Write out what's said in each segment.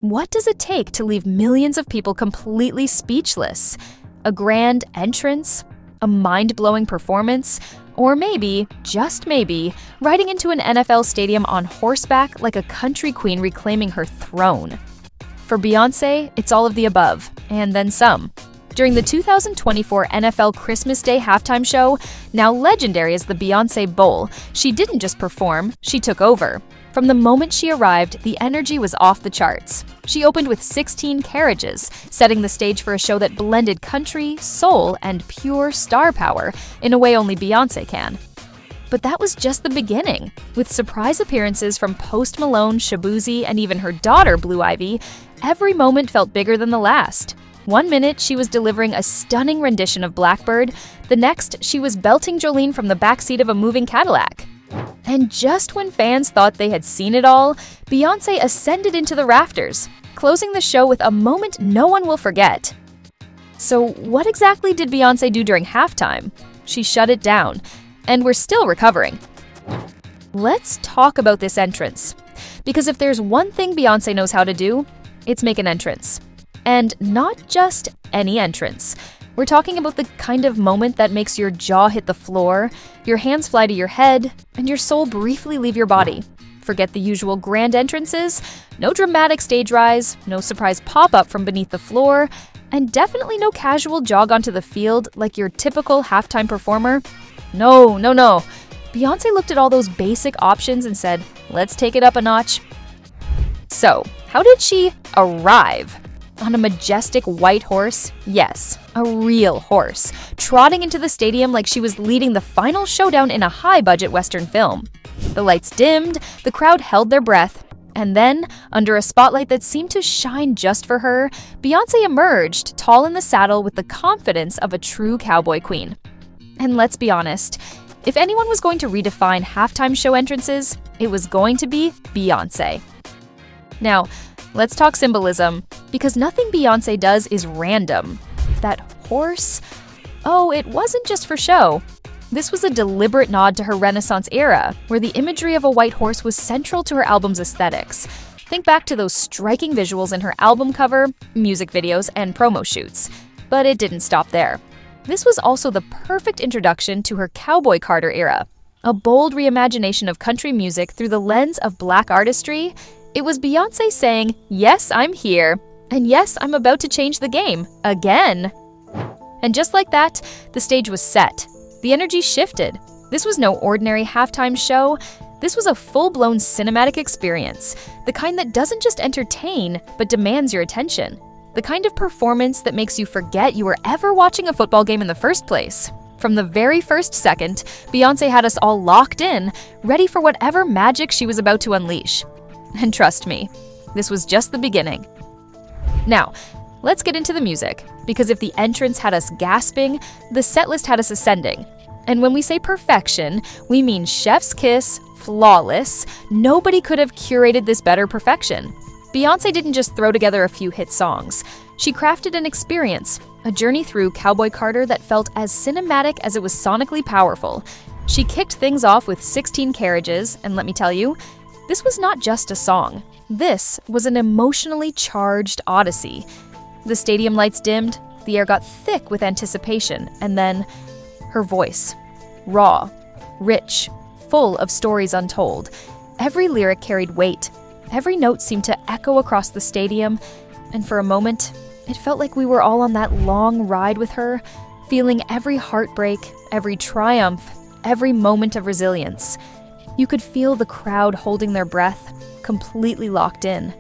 What does it take to leave millions of people completely speechless? A grand entrance? A mind-blowing performance? Or maybe, just maybe, riding into an NFL stadium on horseback like a country queen reclaiming her throne? For Beyoncé, it's all of the above, and then some. During the 2024 NFL Christmas Day halftime show, now legendary as the Beyoncé Bowl, she didn't just perform, she took over. From the moment she arrived, the energy was off the charts. She opened with 16 Carriages, setting the stage for a show that blended country, soul, and pure star power in a way only Beyoncé can. But that was just the beginning. With surprise appearances from Post Malone, Shaboozey, and even her daughter, Blue Ivy, every moment felt bigger than the last. One minute, she was delivering a stunning rendition of Blackbird. The next, she was belting Jolene from the backseat of a moving Cadillac. And just when fans thought they had seen it all, Beyoncé ascended into the rafters, closing the show with a moment no one will forget. So what exactly did Beyoncé do during halftime? She shut it down, and we're still recovering. Let's talk about this entrance, because if there's one thing Beyoncé knows how to do, it's make an entrance. And not just any entrance. We're talking about the kind of moment that makes your jaw hit the floor, your hands fly to your head, and your soul briefly leave your body. Forget the usual grand entrances, no dramatic stage rise, no surprise pop-up from beneath the floor, and definitely no casual jog onto the field like your typical halftime performer. No. Beyoncé looked at all those basic options and said, let's take it up a notch. So, how did she arrive? On a majestic white horse? Yes, a real horse, trotting into the stadium like she was leading the final showdown in a high-budget Western film. The lights dimmed, the crowd held their breath, and then, under a spotlight that seemed to shine just for her, Beyoncé emerged, tall in the saddle with the confidence of a true cowboy queen. And let's be honest, if anyone was going to redefine halftime show entrances, it was going to be Beyoncé. Now, let's talk symbolism, because nothing Beyoncé does is random. That horse? Oh, it wasn't just for show. This was a deliberate nod to her Renaissance era, where the imagery of a white horse was central to her album's aesthetics. Think back to those striking visuals in her album cover, music videos, and promo shoots. But it didn't stop there. This was also the perfect introduction to her Cowboy Carter era, a bold reimagination of country music through the lens of Black artistry. It was Beyoncé saying, yes, I'm here, and yes, I'm about to change the game, again. And just like that, the stage was set. The energy shifted. This was no ordinary halftime show. This was a full-blown cinematic experience, the kind that doesn't just entertain, but demands your attention. The kind of performance that makes you forget you were ever watching a football game in the first place. From the very first second, Beyoncé had us all locked in, ready for whatever magic she was about to unleash. And trust me, this was just the beginning. Now, let's get into the music, because if the entrance had us gasping, the setlist had us ascending. And when we say perfection, we mean chef's kiss, flawless. Nobody could have curated this better perfection. Beyoncé didn't just throw together a few hit songs. She crafted an experience, a journey through Cowboy Carter that felt as cinematic as it was sonically powerful. She kicked things off with 16 Carriages, and let me tell you, this was not just a song. This was an emotionally charged odyssey. The stadium lights dimmed, the air got thick with anticipation, and then her voice. Raw, rich, full of stories untold. Every lyric carried weight. Every note seemed to echo across the stadium, and for a moment, it felt like we were all on that long ride with her, feeling every heartbreak, every triumph, every moment of resilience. You could feel the crowd holding their breath, completely locked in.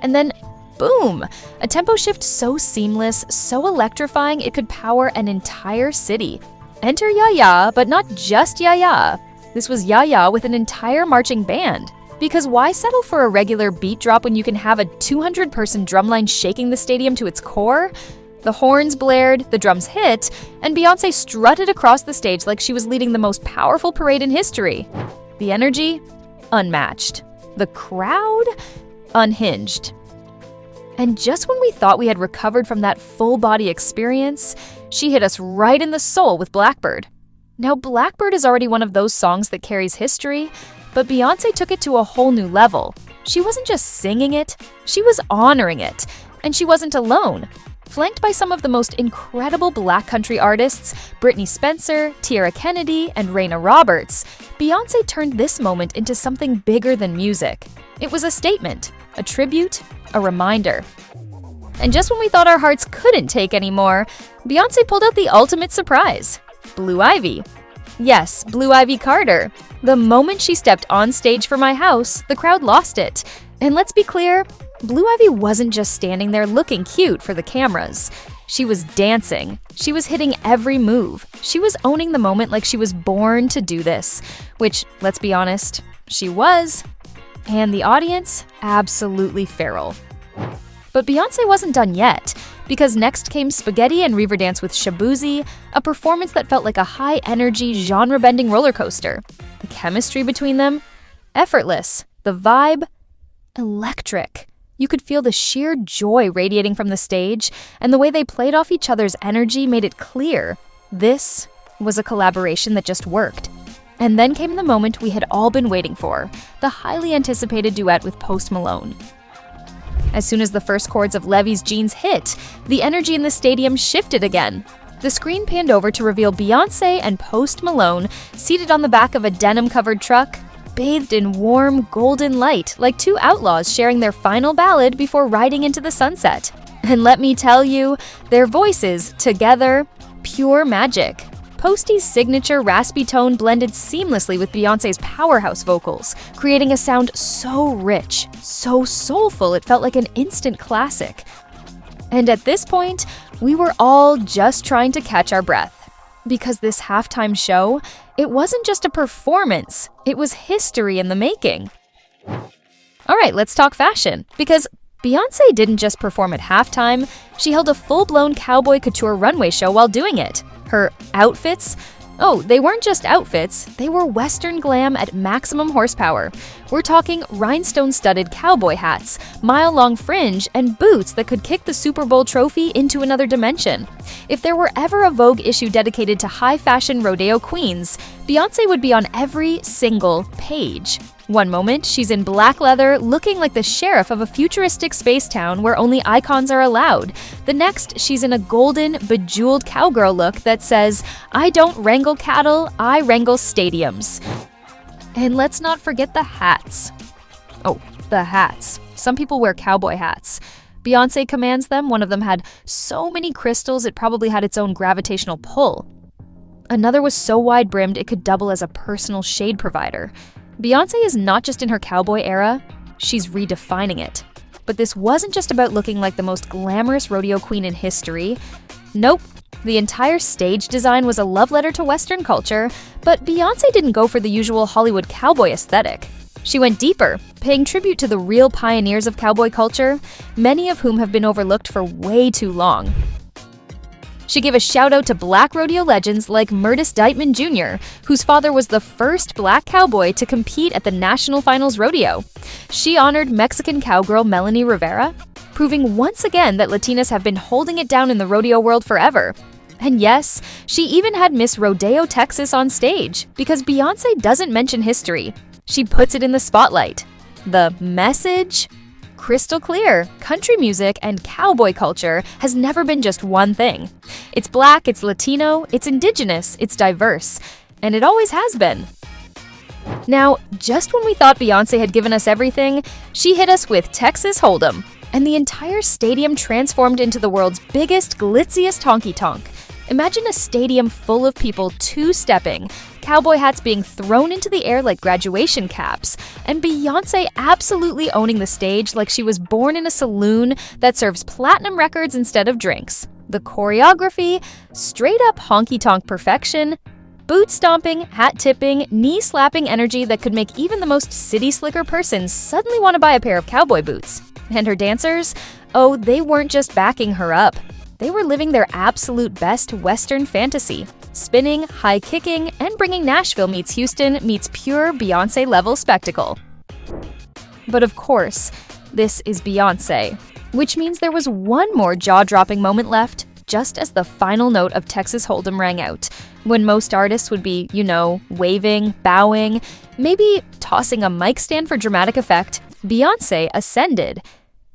And then, boom! A tempo shift so seamless, so electrifying it could power an entire city. Enter Ya-Ya, but not just Ya-Ya. This was Ya-Ya with an entire marching band. Because why settle for a regular beat drop when you can have a 200-person drumline shaking the stadium to its core? The horns blared, the drums hit, and Beyoncé strutted across the stage like she was leading the most powerful parade in history. The energy? Unmatched. The crowd? Unhinged. And just when we thought we had recovered from that full-body experience, she hit us right in the soul with Blackbird. Now, Blackbird is already one of those songs that carries history, but Beyoncé took it to a whole new level. She wasn't just singing it, she was honoring it. And she wasn't alone. Flanked by some of the most incredible Black country artists, Brittany Spencer, Tiara Kennedy, and Raina Roberts, Beyoncé turned this moment into something bigger than music. It was a statement, a tribute, a reminder. And just when we thought our hearts couldn't take anymore, Beyoncé pulled out the ultimate surprise, Blue Ivy. Yes, Blue Ivy Carter. The moment she stepped on stage for My House, the crowd lost it. And let's be clear, Blue Ivy wasn't just standing there looking cute for the cameras. She was dancing. She was hitting every move. She was owning the moment like she was born to do this, which, let's be honest, she was. And the audience, absolutely feral. But Beyoncé wasn't done yet, because next came Spaghetti and Riverdance with Shaboozey, a performance that felt like a high-energy, genre-bending roller coaster. The chemistry between them? Effortless. The vibe? Electric. You could feel the sheer joy radiating from the stage, and the way they played off each other's energy made it clear. This was a collaboration that just worked. And then came the moment we had all been waiting for, the highly anticipated duet with Post Malone. As soon as the first chords of Levii's Jeans hit, the energy in the stadium shifted again. The screen panned over to reveal Beyoncé and Post Malone seated on the back of a denim-covered truck, bathed in warm, golden light, like two outlaws sharing their final ballad before riding into the sunset. And let me tell you, their voices, together, pure magic. Posty's signature raspy tone blended seamlessly with Beyoncé's powerhouse vocals, creating a sound so rich, so soulful it felt like an instant classic. And at this point, we were all just trying to catch our breath. Because this halftime show, it wasn't just a performance, it was history in the making. Alright, let's talk fashion, because Beyoncé didn't just perform at halftime, she held a full-blown cowboy couture runway show while doing it. Her outfits? Oh, they weren't just outfits, they were Western glam at maximum horsepower. We're talking rhinestone-studded cowboy hats, mile-long fringe, and boots that could kick the Super Bowl trophy into another dimension. If there were ever a Vogue issue dedicated to high-fashion rodeo queens, Beyoncé would be on every single page. One moment, she's in black leather, looking like the sheriff of a futuristic space town where only icons are allowed. The next, she's in a golden, bejeweled cowgirl look that says, "I don't wrangle cattle, I wrangle stadiums." And let's not forget the hats. Oh, the hats. Some people wear cowboy hats. Beyoncé commands them. One of them had so many crystals it probably had its own gravitational pull. Another was so wide-brimmed it could double as a personal shade provider. Beyoncé is not just in her cowboy era, she's redefining it. But this wasn't just about looking like the most glamorous rodeo queen in history. Nope, the entire stage design was a love letter to Western culture, but Beyoncé didn't go for the usual Hollywood cowboy aesthetic. She went deeper, paying tribute to the real pioneers of cowboy culture, many of whom have been overlooked for way too long. She gave a shout-out to Black rodeo legends like Murtis Dightman Jr., whose father was the first Black cowboy to compete at the National Finals Rodeo. She honored Mexican cowgirl Melanie Rivera, proving once again that Latinas have been holding it down in the rodeo world forever. And yes, she even had Miss Rodeo Texas on stage, because Beyoncé doesn't mention history. She puts it in the spotlight. The message? Crystal clear, country music and cowboy culture has never been just one thing. It's Black, it's Latino, it's Indigenous, it's diverse, and it always has been. Now, just when we thought Beyoncé had given us everything, she hit us with Texas Hold'em, and the entire stadium transformed into the world's biggest, glitziest honky-tonk. Imagine a stadium full of people two-stepping, cowboy hats being thrown into the air like graduation caps, and Beyoncé absolutely owning the stage like she was born in a saloon that serves platinum records instead of drinks. The choreography, straight-up honky-tonk perfection, boot-stomping, hat-tipping, knee-slapping energy that could make even the most city-slicker person suddenly want to buy a pair of cowboy boots. And her dancers? Oh, they weren't just backing her up. They were living their absolute best Western fantasy, spinning, high-kicking, and bringing Nashville meets Houston meets pure Beyoncé-level spectacle. But of course, this is Beyoncé, which means there was one more jaw-dropping moment left just as the final note of Texas Hold'em rang out, when most artists would be, waving, bowing, maybe tossing a mic stand for dramatic effect. Beyoncé ascended.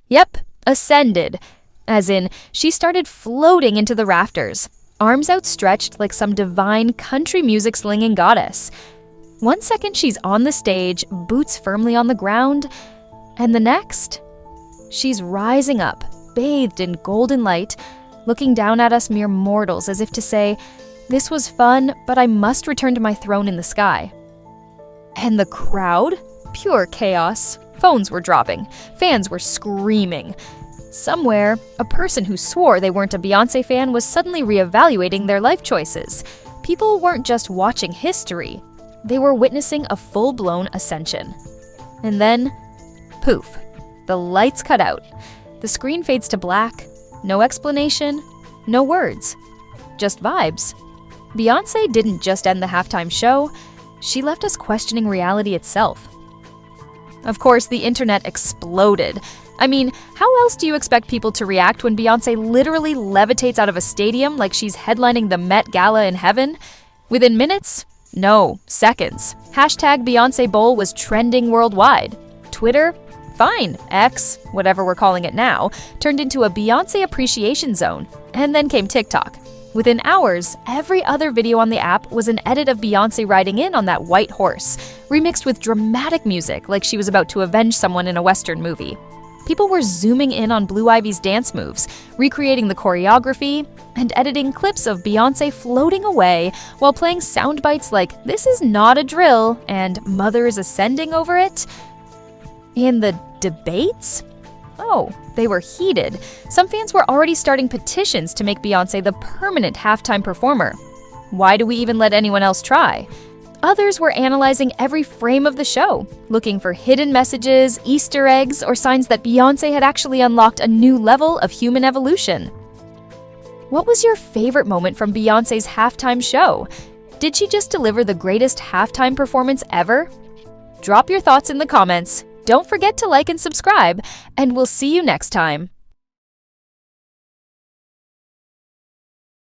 Yep, ascended. As in, she started floating into the rafters, arms outstretched like some divine country music slinging goddess. One second she's on the stage, boots firmly on the ground, and the next, she's rising up, bathed in golden light, looking down at us mere mortals as if to say, "This was fun, but I must return to my throne in the sky." And the crowd? Pure chaos. Phones were dropping. Fans were screaming. Somewhere, a person who swore they weren't a Beyoncé fan was suddenly reevaluating their life choices. People weren't just watching history. They were witnessing a full-blown ascension. And then, poof, the lights cut out. The screen fades to black. No explanation, no words. Just vibes. Beyoncé didn't just end the halftime show. She left us questioning reality itself. Of course, the internet exploded. I mean, how else do you expect people to react when Beyoncé literally levitates out of a stadium like she's headlining the Met Gala in heaven? Within minutes? No, seconds. Hashtag Beyoncé Bowl was trending worldwide. Twitter? Fine, X, whatever we're calling it now, turned into a Beyoncé appreciation zone. And then came TikTok. Within hours, every other video on the app was an edit of Beyoncé riding in on that white horse, remixed with dramatic music like she was about to avenge someone in a Western movie. People were zooming in on Blue Ivy's dance moves, recreating the choreography, and editing clips of Beyoncé floating away while playing sound bites like "This is not a drill" and "Mother is ascending over it." In the debates? Oh, they were heated. Some fans were already starting petitions to make Beyoncé the permanent halftime performer. Why do we even let anyone else try? Others were analyzing every frame of the show, looking for hidden messages, Easter eggs, or signs that Beyoncé had actually unlocked a new level of human evolution. What was your favorite moment from Beyoncé's halftime show? Did she just deliver the greatest halftime performance ever? Drop your thoughts in the comments. Don't forget to like and subscribe, and we'll see you next time.